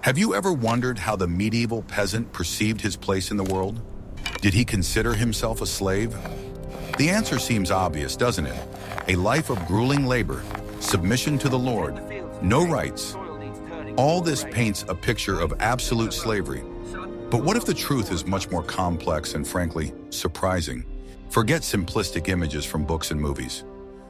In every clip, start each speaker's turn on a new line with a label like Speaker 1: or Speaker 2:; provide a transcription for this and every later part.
Speaker 1: Have you ever wondered how the medieval peasant perceived his place in the world? Did he consider himself a slave? The answer seems obvious, doesn't it? A life of grueling labor, submission to the Lord, no rights. All this paints a picture of absolute slavery. But what if the truth is much more complex and, frankly, surprising? Forget simplistic images from books and movies.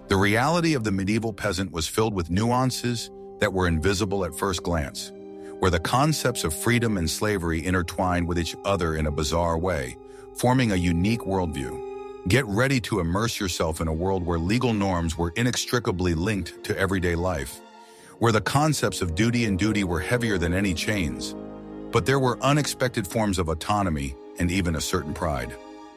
Speaker 1: The reality of the medieval peasant was filled with nuances that were invisible at first glance, where the concepts of freedom and slavery intertwined with each other in a bizarre way, forming a unique worldview. Get ready to immerse yourself in a world where legal norms were inextricably linked to everyday life, where the concepts of duty and duty were heavier than any chains. But there were unexpected forms of autonomy and even a certain pride.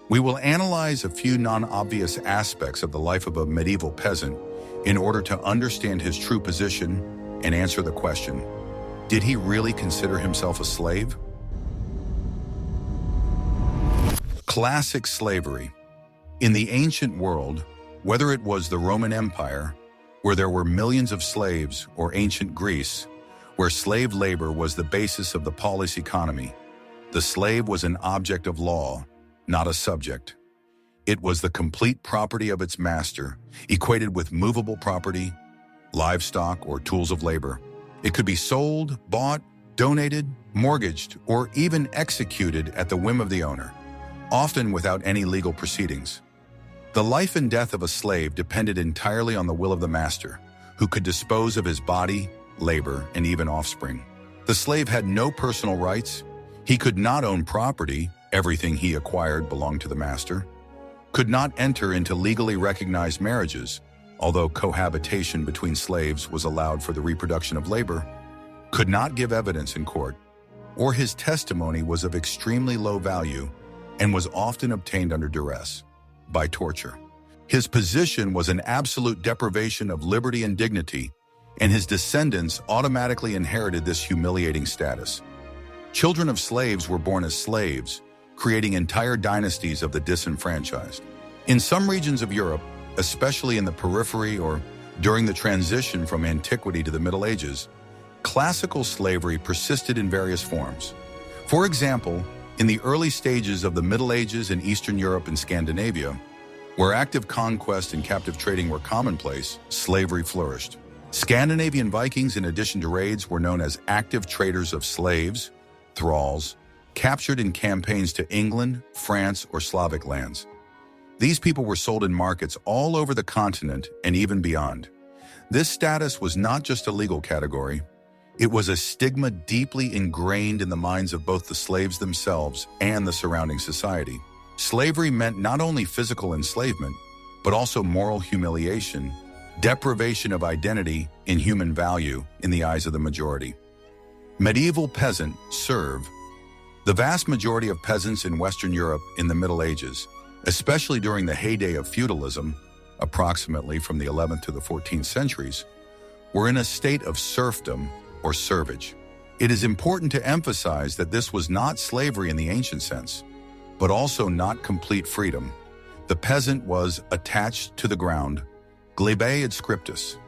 Speaker 1: We will analyze a few non-obvious aspects of the life of a medieval peasant in order to understand his true position and answer the question, did he really consider himself a slave? Classic slavery. In the ancient world, whether it was the Roman Empire, where there were millions of slaves, or ancient Greece, where slave labor was the basis of the polis economy, the slave was an object of law, not a subject. It was the complete property of its master, equated with movable property, livestock, or tools of labor. It could be sold, bought, donated, mortgaged, or even executed at the whim of the owner, often without any legal proceedings. The life and death of a slave depended entirely on the will of the master, who could dispose of his body, labor, and even offspring. The slave had no personal rights. He could not own property. Everything he acquired belonged to the master. Could not enter into legally recognized marriages, although cohabitation between slaves was allowed for the reproduction of labor. Could not give evidence in court, or his testimony was of extremely low value and was often obtained under duress, by torture. His position was an absolute deprivation of liberty and dignity, and his descendants automatically inherited this humiliating status. Children of slaves were born as slaves, creating entire dynasties of the disenfranchised. In some regions of Europe, especially in the periphery or during the transition from antiquity to the Middle Ages, classical slavery persisted in various forms. For example, in the early stages of the Middle Ages in Eastern Europe and Scandinavia, where active conquest and captive trading were commonplace, slavery flourished. Scandinavian Vikings, in addition to raids, were known as active traders of slaves, thralls, captured in campaigns to England, France, or Slavic lands. These people were sold in markets all over the continent and even beyond. This status was not just a legal category. It was a stigma deeply ingrained in the minds of both the slaves themselves and the surrounding society. Slavery meant not only physical enslavement, but also moral humiliation, deprivation of identity and human value in the eyes of the majority. Medieval peasant, serf. The vast majority of peasants in Western Europe in the Middle Ages, especially during the heyday of feudalism, approximately from the 11th to the 14th centuries, were in a state of serfdom or servage. It is important to emphasize that this was not slavery in the ancient sense, but also not complete freedom. The peasant was attached to the ground, glebe ad scriptus.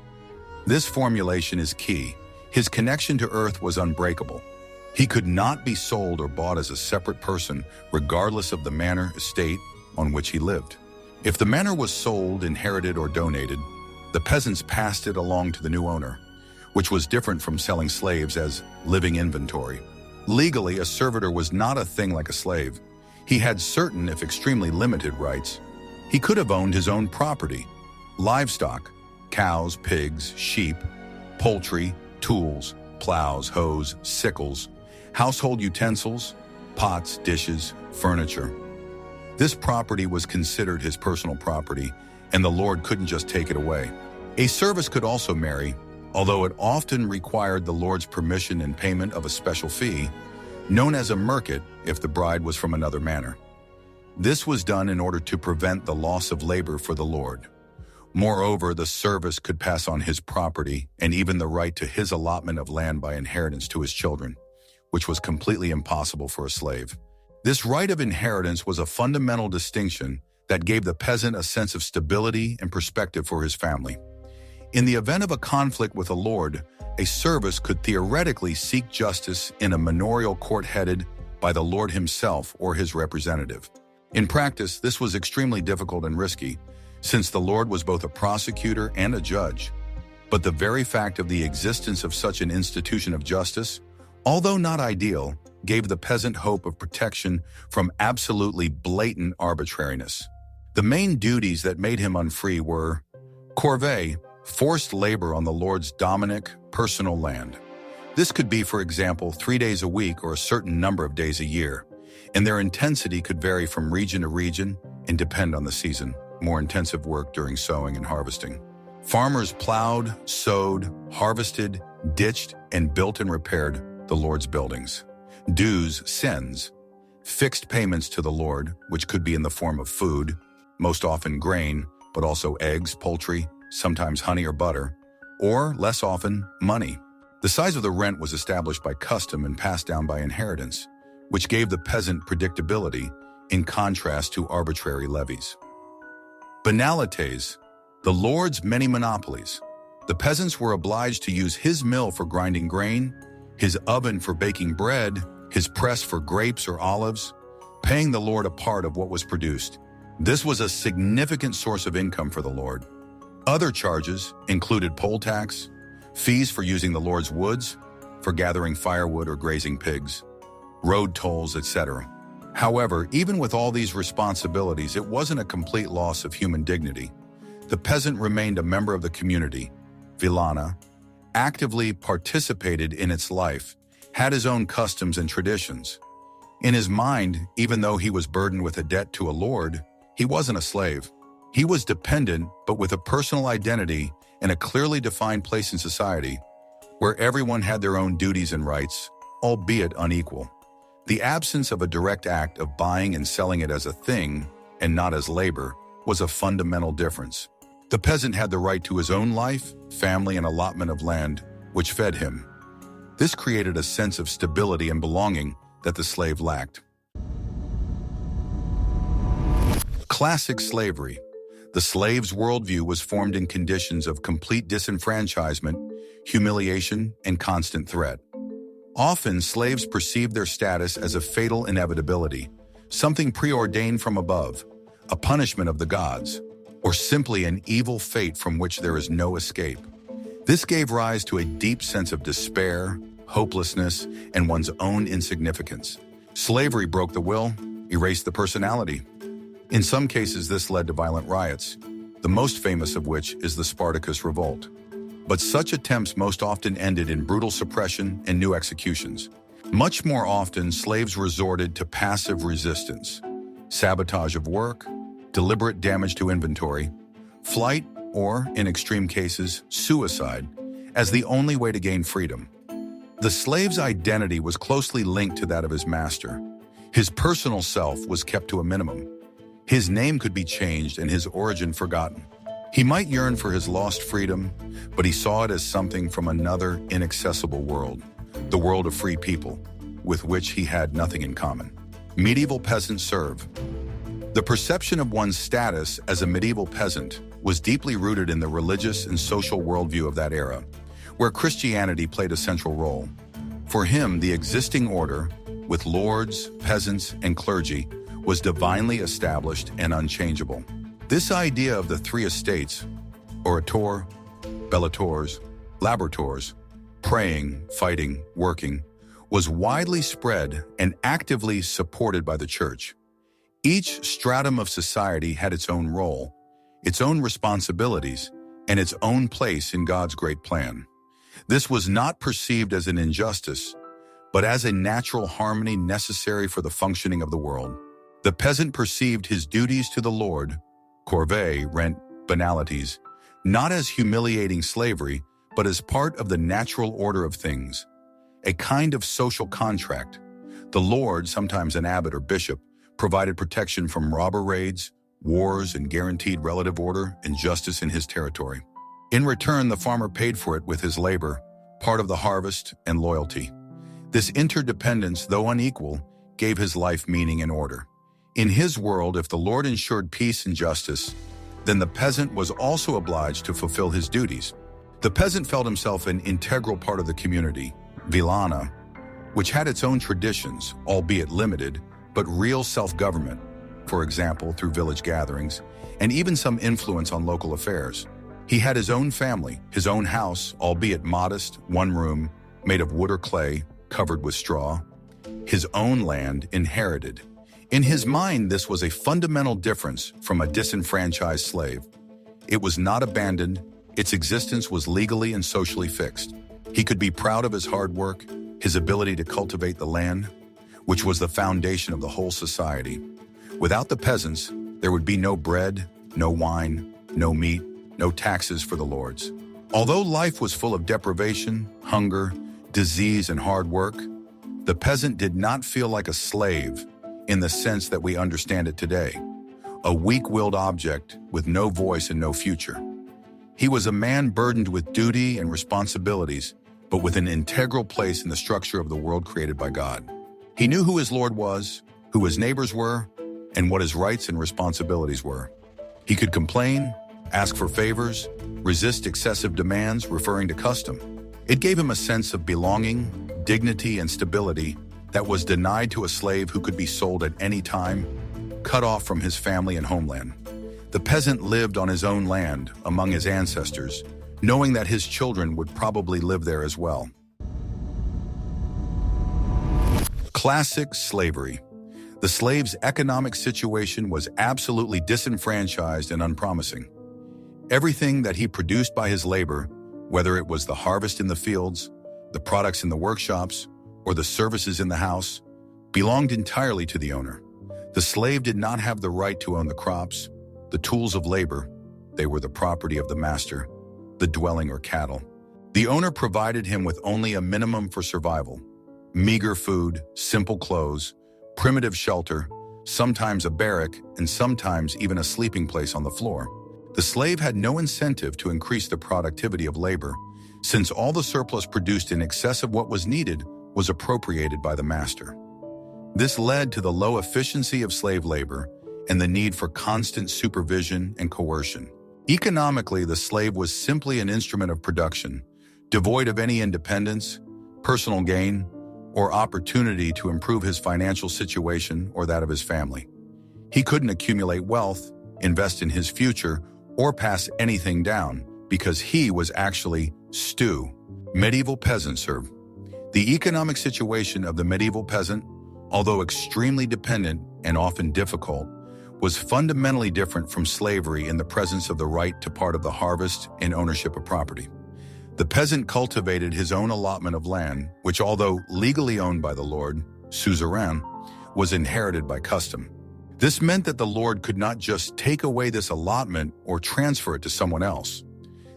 Speaker 1: This formulation is key. His connection to earth was unbreakable. He could not be sold or bought as a separate person, regardless of the manor, estate on which he lived. If the manor was sold, inherited, or donated, the peasants passed it along to the new owner, which was different from selling slaves as living inventory. Legally, a servitor was not a thing like a slave. He had certain, if extremely limited, rights. He could have owned his own property, livestock, cows, pigs, sheep, poultry, tools, plows, hoes, sickles, household utensils, pots, dishes, furniture. This property was considered his personal property, and the Lord couldn't just take it away. A servant could also marry, although it often required the Lord's permission and payment of a special fee, known as a mercat if the bride was from another manor. This was done in order to prevent the loss of labor for the Lord. Moreover, the servant could pass on his property and even the right to his allotment of land by inheritance to his children, which was completely impossible for a slave. This right of inheritance was a fundamental distinction that gave the peasant a sense of stability and perspective for his family. In the event of a conflict with the Lord, a service could theoretically seek justice in a manorial court headed by the Lord himself or his representative. In practice, this was extremely difficult and risky, since the Lord was both a prosecutor and a judge. But the very fact of the existence of such an institution of justice, although not ideal, gave the peasant hope of protection from absolutely blatant arbitrariness. The main duties that made him unfree were corvée, forced labor on the Lord's dominic, personal land. This could be, for example, 3 days a week or a certain number of days a year, and their intensity could vary from region to region and depend on the season. More intensive work during sowing and harvesting. Farmers plowed, sowed, harvested, ditched, and built and repaired the Lord's buildings. Dues, cens, fixed payments to the Lord, which could be in the form of food, most often grain, but also eggs, poultry, sometimes honey or butter, or, less often, money. The size of the rent was established by custom and passed down by inheritance, which gave the peasant predictability in contrast to arbitrary levies. Banalités, the Lord's many monopolies. The peasants were obliged to use his mill for grinding grain, his oven for baking bread, his press for grapes or olives, paying the Lord a part of what was produced. This was a significant source of income for the Lord. Other charges included poll tax, fees for using the Lord's woods, for gathering firewood or grazing pigs, road tolls, etc. However, even with all these responsibilities, it wasn't a complete loss of human dignity. The peasant remained a member of the community, Villana, actively participated in its life, had his own customs and traditions. In his mind, even though he was burdened with a debt to a lord, he wasn't a slave. He was dependent, but with a personal identity and a clearly defined place in society, where everyone had their own duties and rights, albeit unequal. The absence of a direct act of buying and selling it as a thing, and not as labor, was a fundamental difference. The peasant had the right to his own life, family, and allotment of land, which fed him. This created a sense of stability and belonging that the slave lacked. Classic slavery. The slave's worldview was formed in conditions of complete disenfranchisement, humiliation, and constant threat. Often, slaves perceived their status as a fatal inevitability, something preordained from above, a punishment of the gods, or simply an evil fate from which there is no escape. This gave rise to a deep sense of despair, hopelessness, and one's own insignificance. Slavery broke the will, erased the personality. In some cases, this led to violent riots, the most famous of which is the Spartacus Revolt. But such attempts most often ended in brutal suppression and new executions. Much more often, slaves resorted to passive resistance, sabotage of work, deliberate damage to inventory, flight, or, in extreme cases, suicide, as the only way to gain freedom. The slave's identity was closely linked to that of his master. His personal self was kept to a minimum. His name could be changed and his origin forgotten. He might yearn for his lost freedom, but he saw it as something from another inaccessible world, the world of free people, with which he had nothing in common. Medieval peasant serf. The perception of one's status as a medieval peasant was deeply rooted in the religious and social worldview of that era, where Christianity played a central role. For him, the existing order, with lords, peasants, and clergy, was divinely established and unchangeable. This idea of the three estates, orator, bellators, laborators, praying, fighting, working, was widely spread and actively supported by the church. Each stratum of society had its own role, its own responsibilities, and its own place in God's great plan. This was not perceived as an injustice, but as a natural harmony necessary for the functioning of the world. The peasant perceived his duties to the Lord, corvée, rent, banalities, not as humiliating slavery, but as part of the natural order of things, a kind of social contract. The Lord, sometimes an abbot or bishop, provided protection from robber raids, wars, and guaranteed relative order and justice in his territory. In return, the farmer paid for it with his labor, part of the harvest, and loyalty. This interdependence, though unequal, gave his life meaning and order. In his world, if the Lord ensured peace and justice, then the peasant was also obliged to fulfill his duties. The peasant felt himself an integral part of the community, Vilana, which had its own traditions, albeit limited, but real self-government, for example, through village gatherings, and even some influence on local affairs. He had his own family, his own house, albeit modest, one room, made of wood or clay, covered with straw, his own land inherited. In his mind, this was a fundamental difference from a disenfranchised slave. It was not abandoned, its existence was legally and socially fixed. He could be proud of his hard work, his ability to cultivate the land, which was the foundation of the whole society. Without the peasants, there would be no bread, no wine, no meat, no taxes for the lords. Although life was full of deprivation, hunger, disease, and hard work, the peasant did not feel like a slave in the sense that we understand it today, a weak-willed object with no voice and no future. He was a man burdened with duty and responsibilities, but with an integral place in the structure of the world created by God. He knew who his Lord was, who his neighbors were, and what his rights and responsibilities were. He could complain, ask for favors, resist excessive demands referring to custom. It gave him a sense of belonging, dignity, and stability that was denied to a slave who could be sold at any time, cut off from his family and homeland. The peasant lived on his own land among his ancestors, knowing that his children would probably live there as well. Classic slavery. The slave's economic situation was absolutely disenfranchised and unpromising. Everything that he produced by his labor, whether it was the harvest in the fields, the products in the workshops, or the services in the house, belonged entirely to the owner. The slave did not have the right to own the crops, the tools of labor. They were the property of the master, the dwelling or cattle. The owner provided him with only a minimum for survival: meager food, simple clothes, primitive shelter, sometimes a barrack, and sometimes even a sleeping place on the floor. The slave had no incentive to increase the productivity of labor, since all the surplus produced in excess of what was needed was appropriated by the master. This led to the low efficiency of slave labor and the need for constant supervision and coercion. Economically, the slave was simply an instrument of production, devoid of any independence, personal gain, or opportunity to improve his financial situation or that of his family. He couldn't accumulate wealth, invest in his future, or pass anything down because he was actually stew. Medieval peasant serf. The economic situation of the medieval peasant, although extremely dependent and often difficult, was fundamentally different from slavery in the presence of the right to part of the harvest and ownership of property. The peasant cultivated his own allotment of land, which, although legally owned by the lord, suzerain, was inherited by custom. This meant that the lord could not just take away this allotment or transfer it to someone else.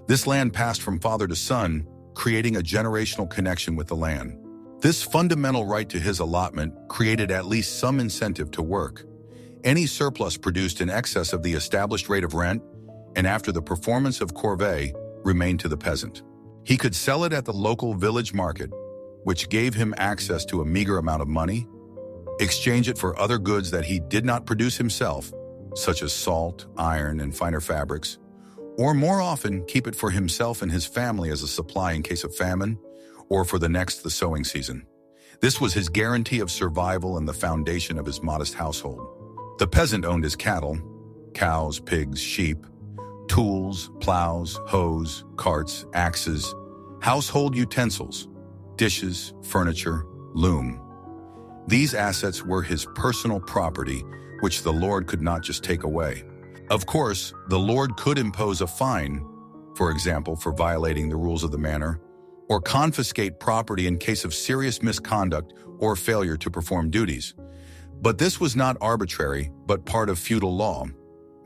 Speaker 1: This land passed from father to son, creating a generational connection with the land. This fundamental right to his allotment created at least some incentive to work. Any surplus produced in excess of the established rate of rent, and after the performance of corvée, remained to the peasant. He could sell it at the local village market, which gave him access to a meager amount of money, exchange it for other goods that he did not produce himself, such as salt, iron, and finer fabrics, or more often keep it for himself and his family as a supply in case of famine, or for the sowing season. This was his guarantee of survival and the foundation of his modest household. The peasant owned his cattle, cows, pigs, sheep, tools, plows, hoes, carts, axes, household utensils, dishes, furniture, loom. These assets were his personal property, which the lord could not just take away. Of course, the lord could impose a fine, for example, for violating the rules of the manor, or confiscate property in case of serious misconduct or failure to perform duties. But this was not arbitrary, but part of feudal law.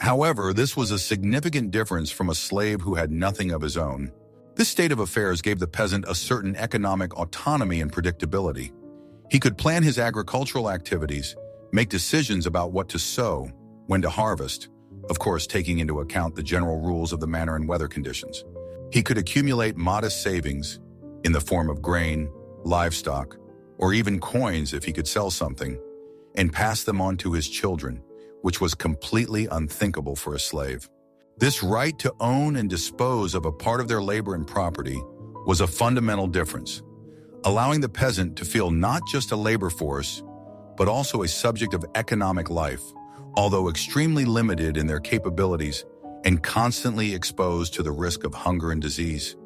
Speaker 1: However, this was a significant difference from a slave who had nothing of his own. This state of affairs gave the peasant a certain economic autonomy and predictability. He could plan his agricultural activities, make decisions about what to sow, when to harvest, of course taking into account the general rules of the manor and weather conditions. He could accumulate modest savings in the form of grain, livestock, or even coins if he could sell something, and pass them on to his children, which was completely unthinkable for a slave. This right to own and dispose of a part of their labor and property was a fundamental difference, allowing the peasant to feel not just a labor force, but also a subject of economic life, although extremely limited in their capabilities and constantly exposed to the risk of hunger and disease.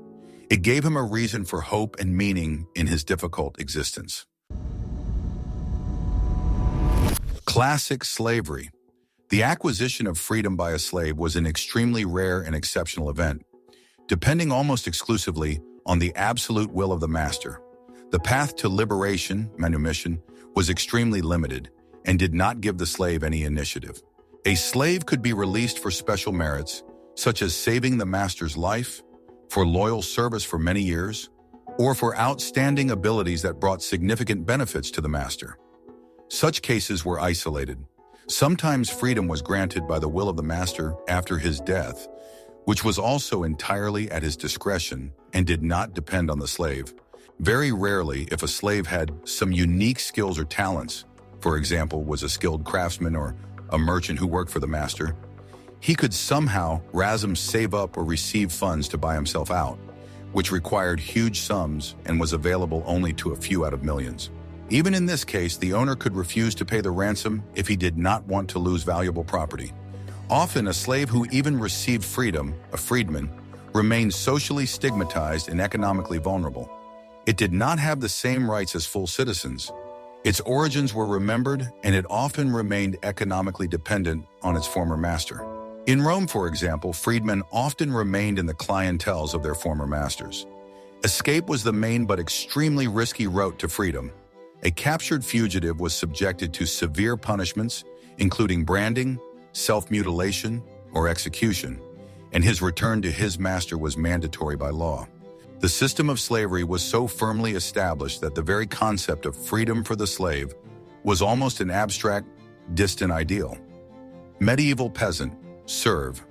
Speaker 1: It gave him a reason for hope and meaning in his difficult existence. Classic slavery. The acquisition of freedom by a slave was an extremely rare and exceptional event, depending almost exclusively on the absolute will of the master. The path to liberation, manumission, was extremely limited and did not give the slave any initiative. A slave could be released for special merits, such as saving the master's life, for loyal service for many years, or for outstanding abilities that brought significant benefits to the master. Such cases were isolated. Sometimes freedom was granted by the will of the master after his death, which was also entirely at his discretion and did not depend on the slave. Very rarely, if a slave had some unique skills or talents, for example, was a skilled craftsman or a merchant who worked for the master, he could somehow save up or receive funds to buy himself out, which required huge sums and was available only to a few out of millions. Even in this case, the owner could refuse to pay the ransom if he did not want to lose valuable property. Often, a slave who even received freedom, a freedman, remained socially stigmatized and economically vulnerable. It did not have the same rights as full citizens. Its origins were remembered, and it often remained economically dependent on its former master. In Rome, for example, freedmen often remained in the clienteles of their former masters. Escape was the main but extremely risky route to freedom. A captured fugitive was subjected to severe punishments, including branding, self-mutilation, or execution, and his return to his master was mandatory by law. The system of slavery was so firmly established that the very concept of freedom for the slave was almost an abstract, distant ideal. Medieval peasant, serf.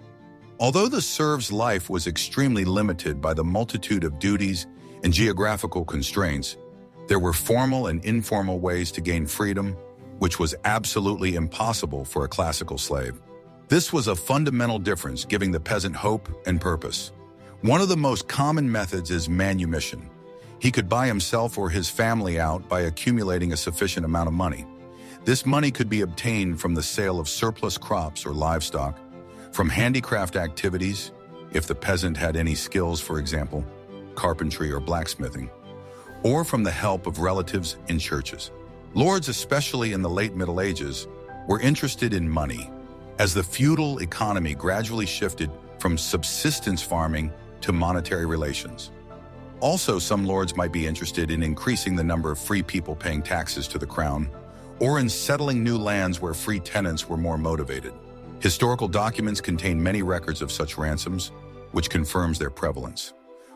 Speaker 1: Although the serf's life was extremely limited by the multitude of duties and geographical constraints, there were formal and informal ways to gain freedom, which was absolutely impossible for a classical slave. This was a fundamental difference, giving the peasant hope and purpose. One of the most common methods is manumission. He could buy himself or his family out by accumulating a sufficient amount of money. This money could be obtained from the sale of surplus crops or livestock, from handicraft activities, if the peasant had any skills, for example, carpentry or blacksmithing, or from the help of relatives in churches. Lords, especially in the late Middle Ages, were interested in money, as the feudal economy gradually shifted from subsistence farming to monetary relations. Also, some lords might be interested in increasing the number of free people paying taxes to the crown, or in settling new lands where free tenants were more motivated. Historical documents contain many records of such ransoms, which confirms their prevalence.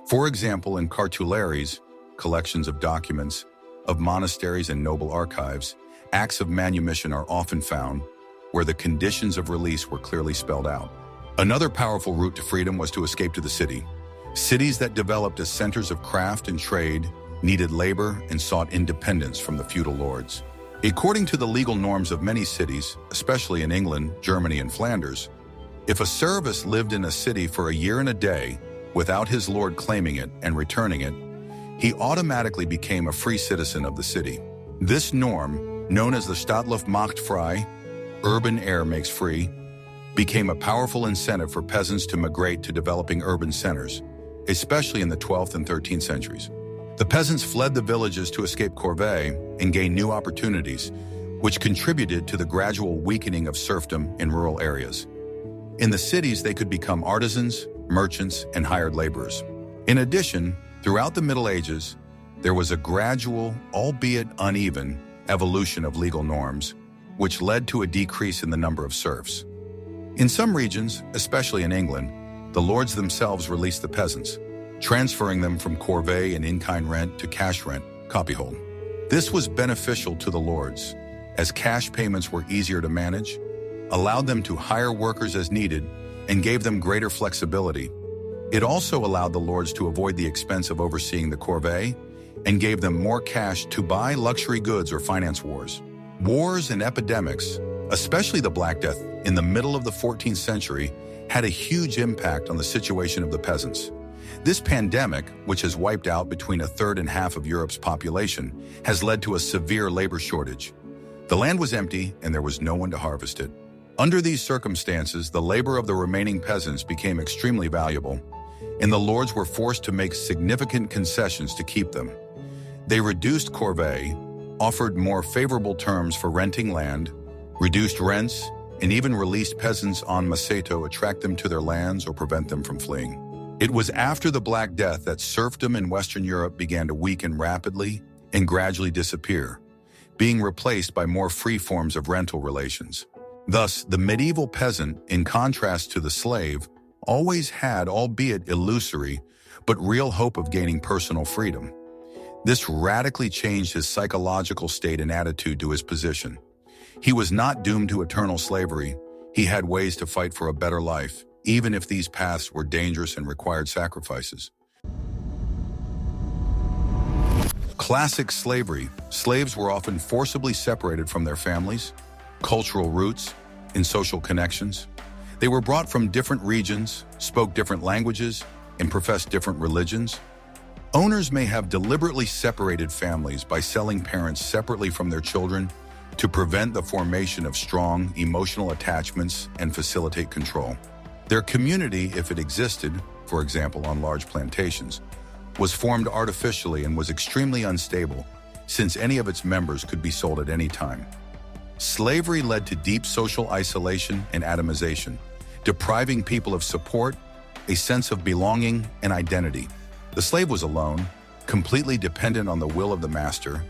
Speaker 1: For example, in cartularies, collections of documents, of monasteries and noble archives, acts of manumission are often found, where the conditions of release were clearly spelled out. Another powerful route to freedom was to escape to the city. Cities that developed as centers of craft and trade needed labor and sought independence from the feudal lords. According to the legal norms of many cities, especially in England, Germany, and Flanders, if a servus lived in a city for a year and a day without his lord claiming it and returning it, he automatically became a free citizen of the city. This norm, known as the Stadtluft macht frei, urban air makes free, became a powerful incentive for peasants to migrate to developing urban centers, especially in the 12th and 13th centuries. The peasants fled the villages to escape corvée and gain new opportunities, which contributed to the gradual weakening of serfdom in rural areas. In the cities, they could become artisans, merchants, and hired laborers. In addition, throughout the Middle Ages, there was a gradual, albeit uneven, evolution of legal norms, which led to a decrease in the number of serfs. In some regions, especially in England, the lords themselves released the peasants, transferring them from corvée and in-kind rent to cash rent, copyhold. This was beneficial to the lords, as cash payments were easier to manage, allowed them to hire workers as needed, and gave them greater flexibility. It also allowed the lords to avoid the expense of overseeing the corvée and gave them more cash to buy luxury goods or finance wars. Wars and epidemics, especially the Black Death in the middle of the 14th century, had a huge impact on the situation of the peasants. This pandemic, which has wiped out between a third and half of Europe's population, has led to a severe labor shortage. The land was empty and there was no one to harvest it. Under these circumstances, the labor of the remaining peasants became extremely valuable, and the lords were forced to make significant concessions to keep them. They reduced corvée, offered more favorable terms for renting land, reduced rents, and even released peasants en masse to attract them to their lands or prevent them from fleeing. It was after the Black Death that serfdom in Western Europe began to weaken rapidly and gradually disappear, being replaced by more free forms of rental relations. Thus, the medieval peasant, in contrast to the slave, always had, albeit illusory, but real hope of gaining personal freedom. This radically changed his psychological state and attitude to his position. He was not doomed to eternal slavery. He had ways to fight for a better life, even if these paths were dangerous and required sacrifices. Classic slavery. Slaves were often forcibly separated from their families, cultural roots, and social connections. They were brought from different regions, spoke different languages, and professed different religions. Owners may have deliberately separated families by selling parents separately from their children to prevent the formation of strong emotional attachments and facilitate control. Their community, if it existed, for example on large plantations, was formed artificially and was extremely unstable, since any of its members could be sold at any time. Slavery led to deep social isolation and atomization, depriving people of support, a sense of belonging, and identity. The slave was alone, completely dependent on the will of the master,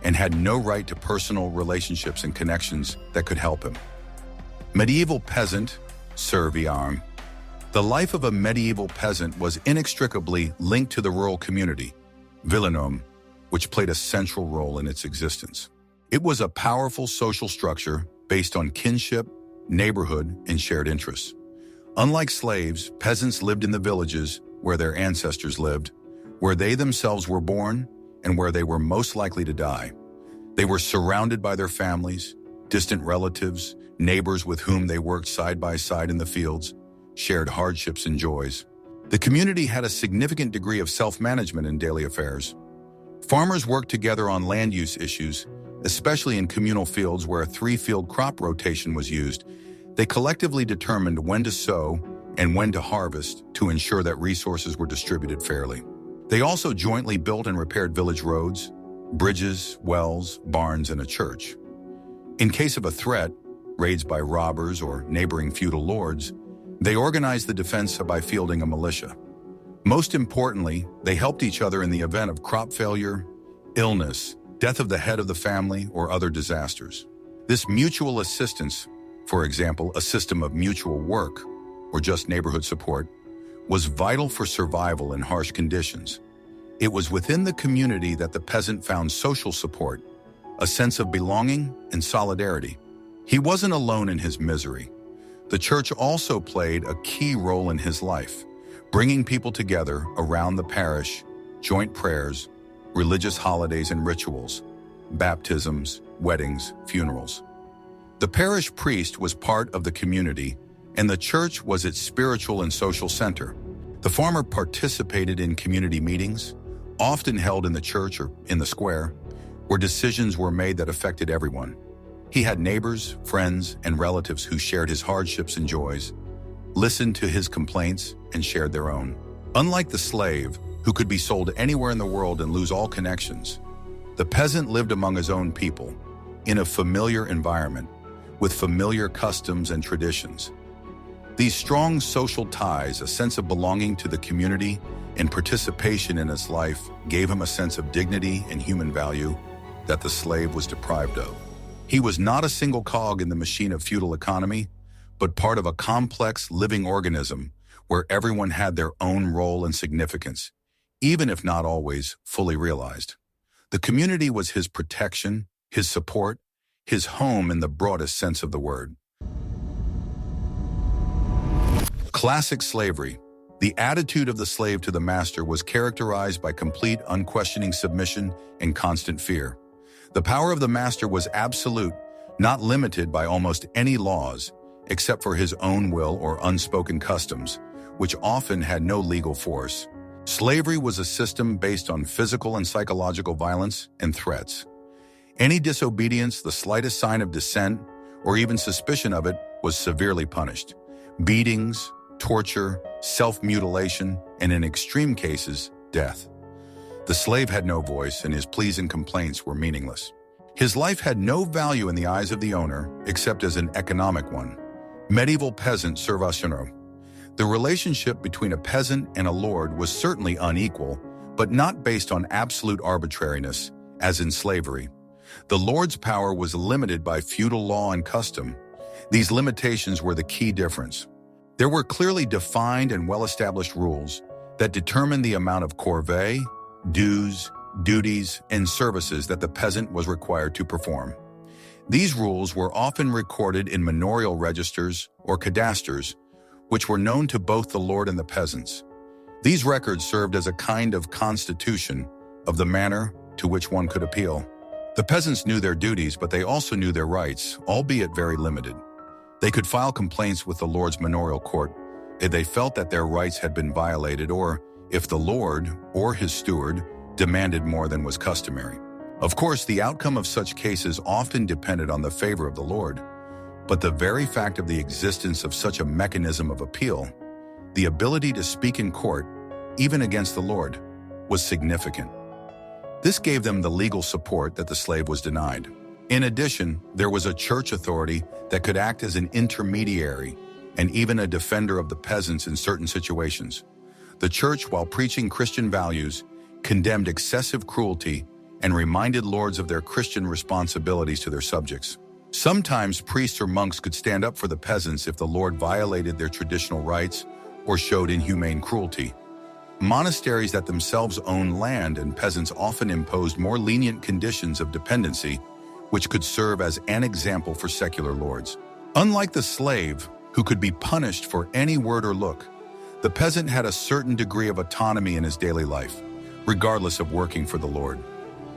Speaker 1: and had no right to personal relationships and connections that could help him. Medieval peasant, serfs. The life of a medieval peasant was inextricably linked to the rural community, villenome, which played a central role in its existence. It was a powerful social structure based on kinship, neighborhood, and shared interests. Unlike slaves, peasants lived in the villages where their ancestors lived, where they themselves were born, and where they were most likely to die. They were surrounded by their families, distant relatives, neighbors with whom they worked side by side in the fields, shared hardships and joys. The community had a significant degree of self-management in daily affairs. Farmers worked together on land use issues, especially in communal fields where a three-field crop rotation was used. They collectively determined when to sow and when to harvest to ensure that resources were distributed fairly. They also jointly built and repaired village roads, bridges, wells, barns, and a church. In case of a threat, raids by robbers or neighboring feudal lords, they organized the defense by fielding a militia. Most importantly, they helped each other in the event of crop failure, illness, death of the head of the family, or other disasters. This mutual assistance, for example, a system of mutual work or just neighborhood support, was vital for survival in harsh conditions. It was within the community that the peasant found social support, a sense of belonging and solidarity. He wasn't alone in his misery. The church also played a key role in his life, bringing people together around the parish, joint prayers, religious holidays and rituals, baptisms, weddings, funerals. The parish priest was part of the community, and the church was its spiritual and social center. The farmer participated in community meetings, often held in the church or in the square, where decisions were made that affected everyone. He had neighbors, friends, and relatives who shared his hardships and joys, listened to his complaints, and shared their own. Unlike the slave, who could be sold anywhere in the world and lose all connections, the peasant lived among his own people, in a familiar environment, with familiar customs and traditions. These strong social ties, a sense of belonging to the community, and participation in its life gave him a sense of dignity and human value that the slave was deprived of. He was not a single cog in the machine of feudal economy, but part of a complex living organism where everyone had their own role and significance, even if not always fully realized. The community was his protection, his support, his home in the broadest sense of the word. Classic slavery. The attitude of the slave to the master was characterized by complete, unquestioning submission and constant fear. The power of the master was absolute, not limited by almost any laws, except for his own will or unspoken customs, which often had no legal force. Slavery was a system based on physical and psychological violence and threats. Any disobedience, the slightest sign of dissent, or even suspicion of it was severely punished. Beatings, torture, self-mutilation, and in extreme cases, death. The slave had no voice, and his pleas and complaints were meaningless. His life had no value in the eyes of the owner, except as an economic one. Medieval peasant servation. The relationship between a peasant and a lord was certainly unequal, but not based on absolute arbitrariness, as in slavery. The lord's power was limited by feudal law and custom. These limitations were the key difference. There were clearly defined and well-established rules that determined the amount of corvée, dues, duties, and services that the peasant was required to perform. These rules were often recorded in manorial registers or cadasters, which were known to both the lord and the peasants. These records served as a kind of constitution of the manner to which one could appeal. The peasants knew their duties, but they also knew their rights, albeit very limited. They could file complaints with the lord's manorial court if they felt that their rights had been violated, or if the lord or his steward demanded more than was customary. Of course, the outcome of such cases often depended on the favor of the lord, but the very fact of the existence of such a mechanism of appeal, the ability to speak in court, even against the lord, was significant. This gave them the legal support that the slave was denied. In addition, there was a church authority that could act as an intermediary and even a defender of the peasants in certain situations. The church, while preaching Christian values, condemned excessive cruelty and reminded lords of their Christian responsibilities to their subjects. Sometimes priests or monks could stand up for the peasants if the lord violated their traditional rights or showed inhumane cruelty. Monasteries that themselves owned land and peasants often imposed more lenient conditions of dependency, which could serve as an example for secular lords. Unlike the slave, who could be punished for any word or look, the peasant had a certain degree of autonomy in his daily life, regardless of working for the lord.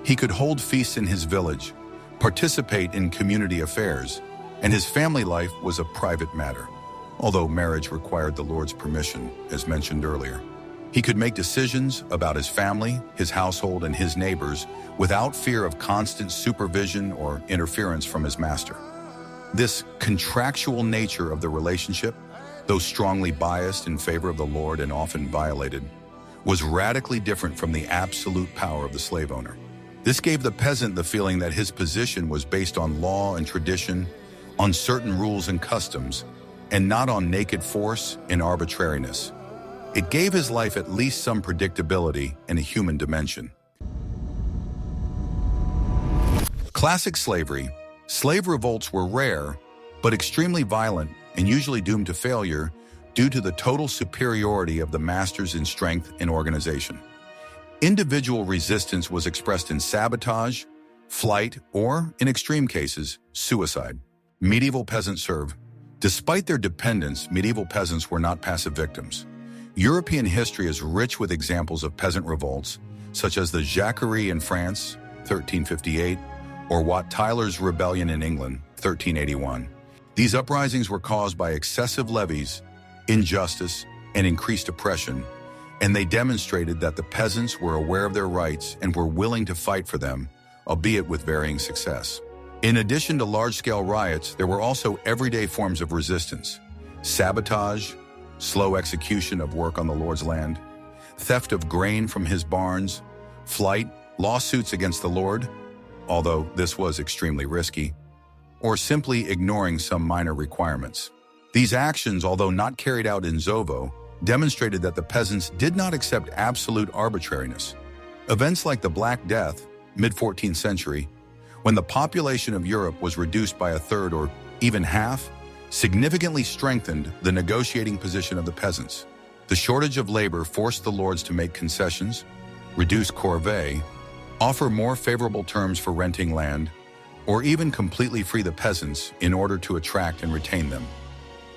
Speaker 1: He could hold feasts in his village, participate in community affairs, and his family life was a private matter, although marriage required the lord's permission, as mentioned earlier. He could make decisions about his family, his household, and his neighbors without fear of constant supervision or interference from his master. This contractual nature of the relationship, though strongly biased in favor of the lord and often violated, was radically different from the absolute power of the slave owner. This gave the peasant the feeling that his position was based on law and tradition, on certain rules and customs, and not on naked force and arbitrariness. It gave his life at least some predictability and a human dimension. Classic slavery. Slave revolts were rare, but extremely violent and usually doomed to failure due to the total superiority of the masters in strength and organization. Individual resistance was expressed in sabotage, flight, or, in extreme cases, suicide. Medieval peasants serve. Despite their dependence, medieval peasants were not passive victims. European history is rich with examples of peasant revolts, such as the Jacquerie in France, 1358, or Wat Tyler's Rebellion in England, 1381. These uprisings were caused by excessive levies, injustice, and increased oppression, and they demonstrated that the peasants were aware of their rights and were willing to fight for them, albeit with varying success. In addition to large-scale riots, there were also everyday forms of resistance: sabotage, slow execution of work on the lord's land, theft of grain from his barns, flight, lawsuits against the lord, although this was extremely risky, or simply ignoring some minor requirements. These actions, although not carried out in Zovo, demonstrated that the peasants did not accept absolute arbitrariness. Events like the Black Death, mid-14th century, when the population of Europe was reduced by a third or even half, significantly strengthened the negotiating position of the peasants. The shortage of labor forced the lords to make concessions, reduce corvée, offer more favorable terms for renting land, or even completely free the peasants in order to attract and retain them.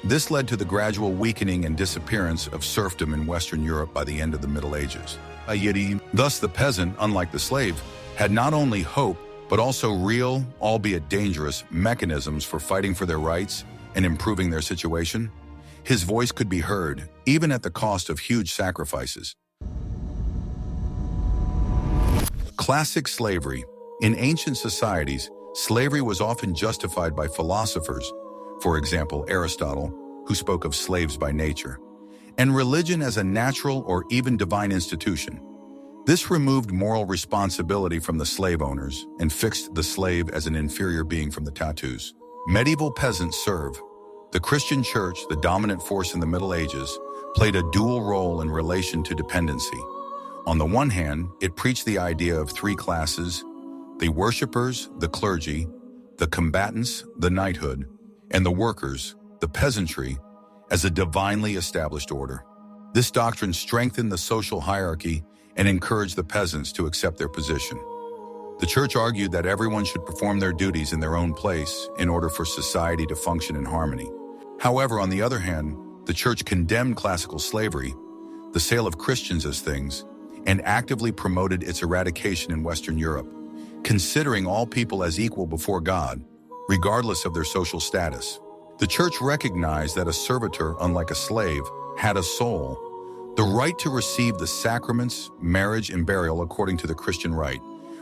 Speaker 1: This led to the gradual weakening and disappearance of serfdom in Western Europe by the end of the Middle Ages. Thus, the peasant, unlike the slave, had not only hope, but also real, albeit dangerous, mechanisms for fighting for their rights and improving their situation, his voice could be heard, even at the cost of huge sacrifices. Classic slavery. In ancient societies, slavery was often justified by philosophers, for example, Aristotle, who spoke of slaves by nature, and religion as a natural or even divine institution. This removed moral responsibility from the slave owners and fixed the slave as an inferior being from the tattoos. Medieval peasants serve. The Christian church, the dominant force in the Middle Ages, played a dual role in relation to dependency. On the one hand, it preached the idea of three classes: the worshippers, the clergy, the combatants, the knighthood, and the workers, the peasantry, as a divinely established order. This doctrine strengthened the social hierarchy and encouraged the peasants to accept their position. The church argued that everyone should perform their duties in their own place in order for society to function in harmony. However, on the other hand, the church condemned classical slavery, the sale of Christians as things, and actively promoted its eradication in Western Europe, considering all people as equal before God, regardless of their social status. The church recognized that a servitor, unlike a slave, had a soul, the right to receive the sacraments, marriage, and burial according to the Christian rite,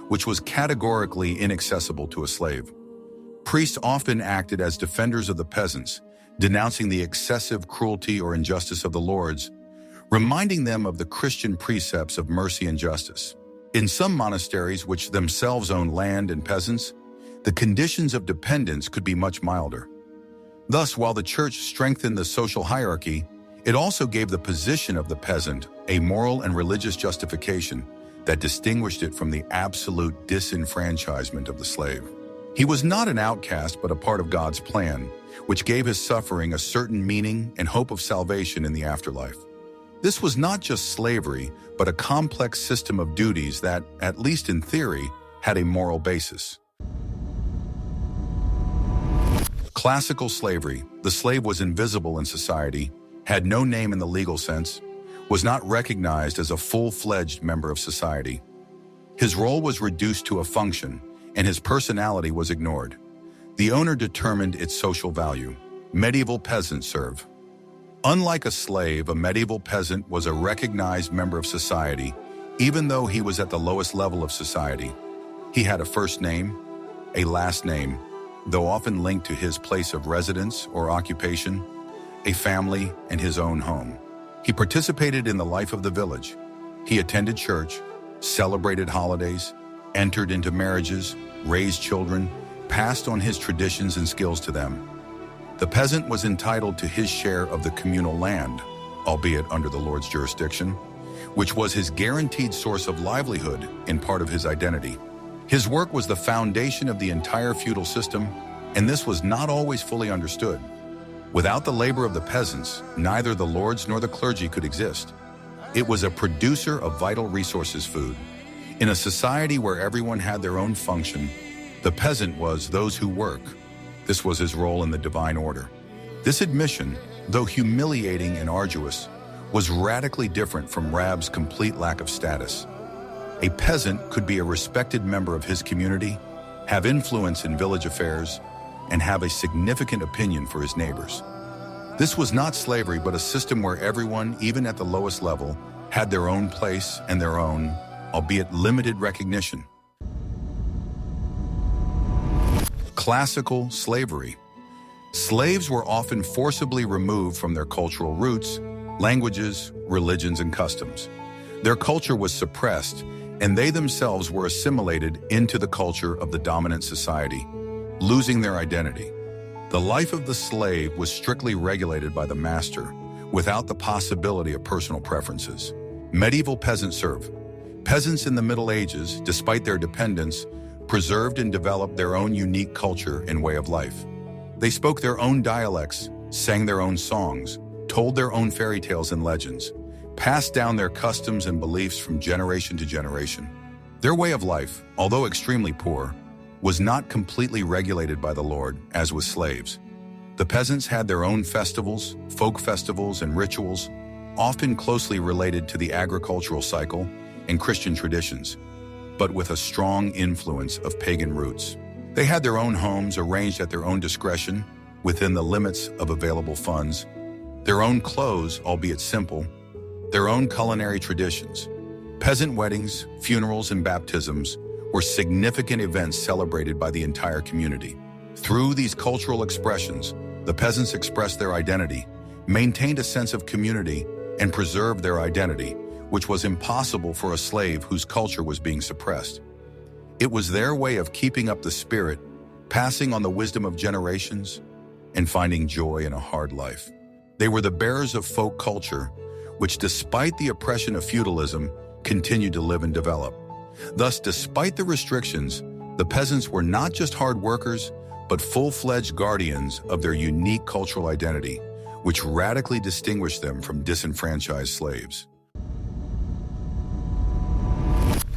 Speaker 1: which was categorically inaccessible to a slave. Priests often acted as defenders of the peasants, denouncing the excessive cruelty or injustice of the lords, reminding them of the Christian precepts of mercy and justice. In some monasteries, which themselves owned land and peasants, the conditions of dependence could be much milder. Thus, while the church strengthened the social hierarchy, it also gave the position of the peasant a moral and religious justification that distinguished it from the absolute disenfranchisement of the slave. He was not an outcast, but a part of God's plan, which gave his suffering a certain meaning and hope of salvation in the afterlife. This was not just slavery, but a complex system of duties that, at least in theory, had a moral basis. Classical slavery. The slave was invisible in society, had no name in the legal sense, was not recognized as a full-fledged member of society. His role was reduced to a function, and his personality was ignored. The owner determined its social value. Medieval peasants serve. Unlike a slave, a medieval peasant was a recognized member of society, even though he was at the lowest level of society. He had a first name, a last name, though often linked to his place of residence or occupation, a family, and his own home. He participated in the life of the village. He attended church, celebrated holidays, entered into marriages, raised children, passed on his traditions and skills to them. The peasant was entitled to his share of the communal land, albeit under the Lord's jurisdiction, which was his guaranteed source of livelihood and part of his identity. His work was the foundation of the entire feudal system, and this was not always fully understood. Without the labor of the peasants, neither the lords nor the clergy could exist. It was a producer of vital resources, food. In a society where everyone had their own function, the peasant was those who work. This was his role in the divine order. This admission, though humiliating and arduous, was radically different from Rab's complete lack of status. A peasant could be a respected member of his community, have influence in village affairs, and have a significant opinion for his neighbors. This was not slavery, but a system where everyone, even at the lowest level, had their own place and their own, albeit limited, recognition. Classical slavery. Slaves were often forcibly removed from their cultural roots, languages, religions, and customs. Their culture was suppressed, and they themselves were assimilated into the culture of the dominant society, losing their identity. The life of the slave was strictly regulated by the master, without the possibility of personal preferences. Medieval peasants serve. Peasants in the Middle Ages, despite their dependence, preserved and developed their own unique culture and way of life. They spoke their own dialects, sang their own songs, told their own fairy tales and legends, passed down their customs and beliefs from generation to generation. Their way of life, although extremely poor, was not completely regulated by the Lord, as with slaves. The peasants had their own festivals, folk festivals, and rituals, often closely related to the agricultural cycle and Christian traditions, but with a strong influence of pagan roots. They had their own homes arranged at their own discretion, within the limits of available funds, their own clothes, albeit simple, their own culinary traditions. Peasant weddings, funerals, and baptisms were significant events celebrated by the entire community. Through these cultural expressions, the peasants expressed their identity, maintained a sense of community, and preserved their identity, which was impossible for a slave whose culture was being suppressed. It was their way of keeping up the spirit, passing on the wisdom of generations, and finding joy in a hard life. They were the bearers of folk culture, which, despite the oppression of feudalism, continued to live and develop. Thus, despite the restrictions, the peasants were not just hard workers, but full-fledged guardians of their unique cultural identity, which radically distinguished them from disenfranchised slaves.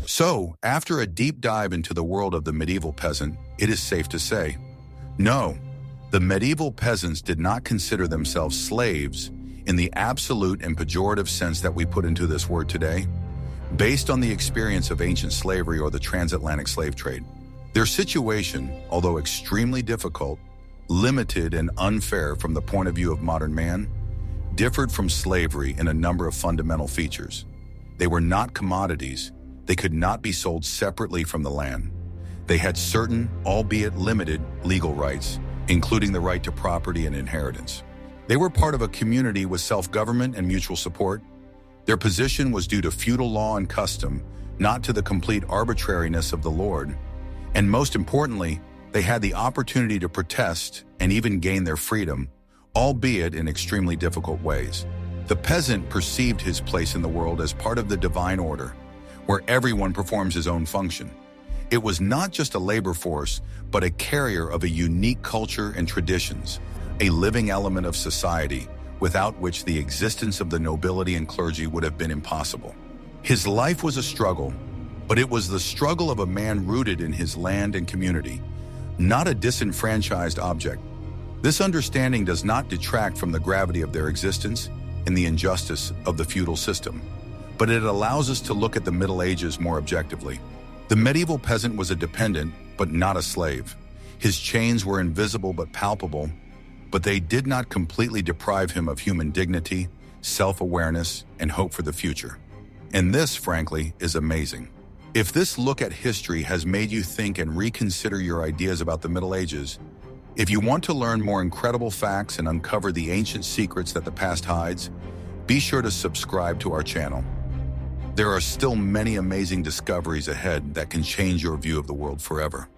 Speaker 1: So, after a deep dive into the world of the medieval peasant, it is safe to say, no, the medieval peasants did not consider themselves slaves in the absolute and pejorative sense that we put into this word today, based on the experience of ancient slavery or the transatlantic slave trade. Their situation, although extremely difficult, limited, and unfair from the point of view of modern man, differed from slavery in a number of fundamental features. They were not commodities. They could not be sold separately from the land. They had certain, albeit limited, legal rights, including the right to property and inheritance. They were part of a community with self-government and mutual support. Their position was due to feudal law and custom, not to the complete arbitrariness of the lord. And most importantly, they had the opportunity to protest and even gain their freedom, albeit in extremely difficult ways. The peasant perceived his place in the world as part of the divine order, where everyone performs his own function. It was not just a labor force, but a carrier of a unique culture and traditions, a living element of society, without which the existence of the nobility and clergy would have been impossible. His life was a struggle, but it was the struggle of a man rooted in his land and community, not a disenfranchised object. This understanding does not detract from the gravity of their existence and the injustice of the feudal system, but it allows us to look at the Middle Ages more objectively. The medieval peasant was a dependent, but not a slave. His chains were invisible but palpable, but they did not completely deprive him of human dignity, self-awareness, and hope for the future. And this, frankly, is amazing. If this look at history has made you think and reconsider your ideas about the Middle Ages, if you want to learn more incredible facts and uncover the ancient secrets that the past hides, be sure to subscribe to our channel. There are still many amazing discoveries ahead that can change your view of the world forever.